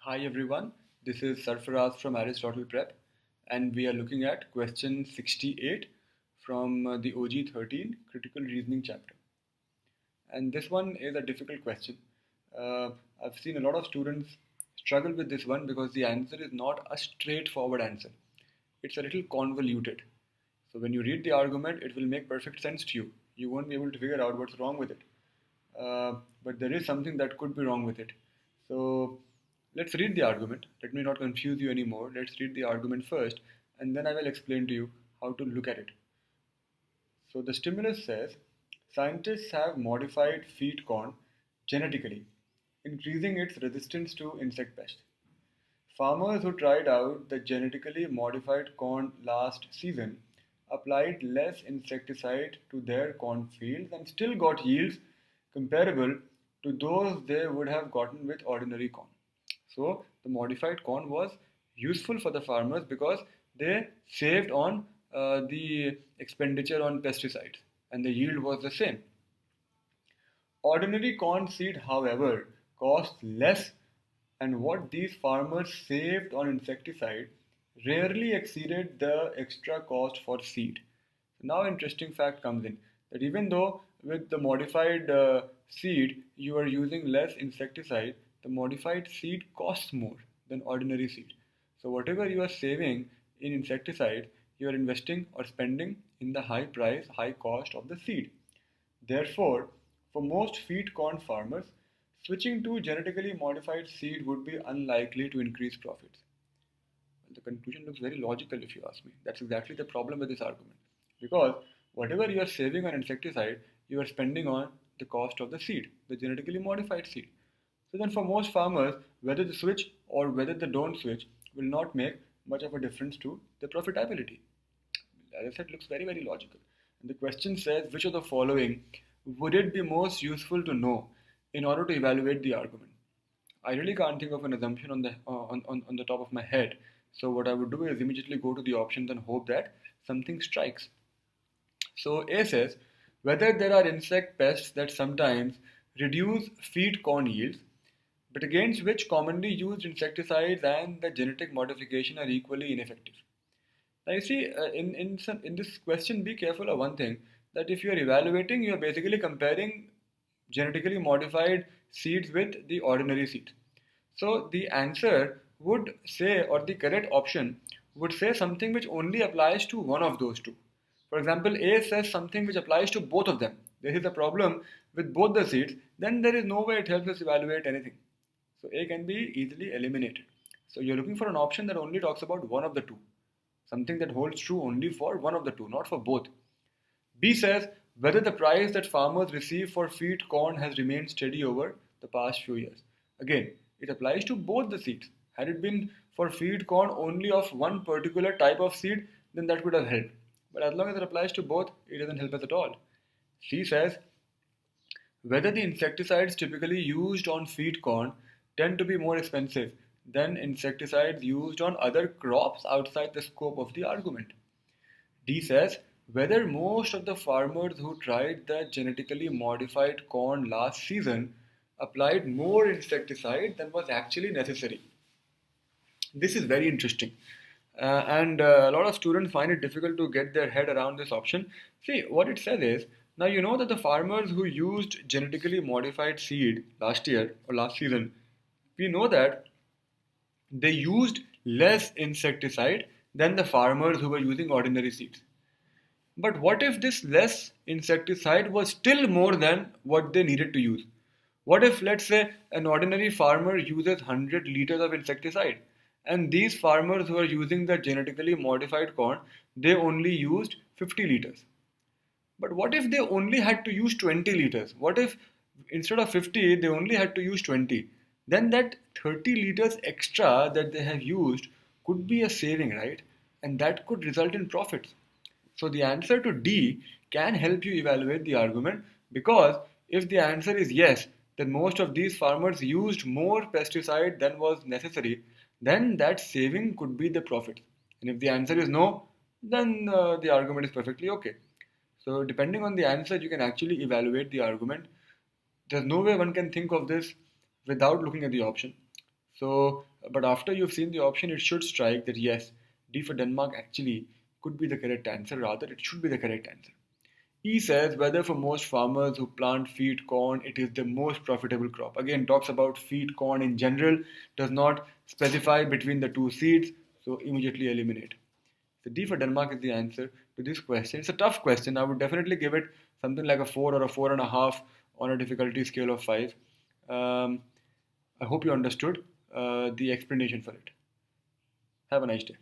Hi everyone, this is Sarfraz from Aristotle Prep, and we are looking at question 68 from the OG 13 Critical Reasoning chapter. And this one is a difficult question. I've seen a lot of students struggle with this one because the answer is not a straightforward answer. It's a little convoluted. So when you read the argument, it will make perfect sense to you. You won't be able to figure out what's wrong with it. But there is something that could be wrong with it. So let's read the argument. Let me not confuse you anymore. Let's read the argument first, and then I will explain to you how to look at it. So the stimulus says scientists have modified feed corn genetically, increasing its resistance to insect pests. Farmers who tried out the genetically modified corn last season applied less insecticide to their cornfields and still got yields comparable to those they would have gotten with ordinary corn. So the modified corn was useful for the farmers because they saved on the expenditure on pesticides and the yield was the same. Ordinary corn seed, however, costs less, and what these farmers saved on insecticide rarely exceeded the extra cost for seed. Now, interesting fact comes in that even though with the modified seed you are using less insecticide, the modified seed costs more than ordinary seed. So, whatever you are saving in insecticide, you are investing or spending in the high price, high cost of the seed. Therefore, for most feed corn farmers, switching to genetically modified seed would be unlikely to increase profits. Well, the conclusion looks very logical if you ask me. That's exactly the problem with this argument. Because whatever you are saving on insecticide, you are spending on the cost of the seed, the genetically modified seed. So then for most farmers, whether they switch or whether they don't switch will not make much of a difference to the profitability. As I said, looks very, very logical. And the question says, which of the following would it be most useful to know in order to evaluate the argument? I really can't think of an assumption on the top of my head. So what I would do is immediately go to the options and hope that something strikes. So A says, whether there are insect pests that sometimes reduce feed corn yields, but against which commonly used insecticides and the genetic modification are equally ineffective. Now you see, in this question, be careful of one thing, that if you are evaluating, you are basically comparing genetically modified seeds with the ordinary seeds. So the answer would say, or the correct option would say something which only applies to one of those two. For example, A says something which applies to both of them. There is a problem with both the seeds, then there is no way it helps us evaluate anything. So A can be easily eliminated. So you're looking for an option that only talks about one of the two. Something that holds true only for one of the two, not for both. B says whether the price that farmers receive for feed corn has remained steady over the past few years. Again, it applies to both the seeds. Had it been for feed corn only of one particular type of seed, then that would have helped. But as long as it applies to both, it doesn't help us at all. C says whether the insecticides typically used on feed corn tend to be more expensive than insecticides used on other crops outside the scope of the argument. D says whether most of the farmers who tried the genetically modified corn last season applied more insecticide than was actually necessary. This is very interesting. And a lot of students find it difficult to get their head around this option. See, what it says is, now you know that the farmers who used genetically modified seed last year or last season, we know that they used less insecticide than the farmers who were using ordinary seeds. But what if this less insecticide was still more than what they needed to use? What if, let's say, an ordinary farmer uses 100 liters of insecticide and these farmers who are using the genetically modified corn, they only used 50 liters? But what if they only had to use 20 liters? What if instead of 50 they only had to use 20? Then that 30 liters extra that they have used could be a saving, right? And that could result in profits. So the answer to D can help you evaluate the argument, because if the answer is yes, then most of these farmers used more pesticide than was necessary, then that saving could be the profit. And if the answer is no, then the argument is perfectly okay. So depending on the answer, you can actually evaluate the argument. There's no way one can think of this without looking at the option. So But after you've seen the option, it should strike that yes, D for Denmark actually could be the correct answer. Rather, it should be the correct answer. E says whether for most farmers who plant feed corn, it is the most profitable crop. Again, talks about feed corn in general, does not specify between the two seeds, so immediately eliminate. So D for Denmark is the answer to this question. It's a tough question. I would definitely give it something like a 4 or a 4.5 on a difficulty scale of 5. I hope you understood the explanation for it. Have a nice day.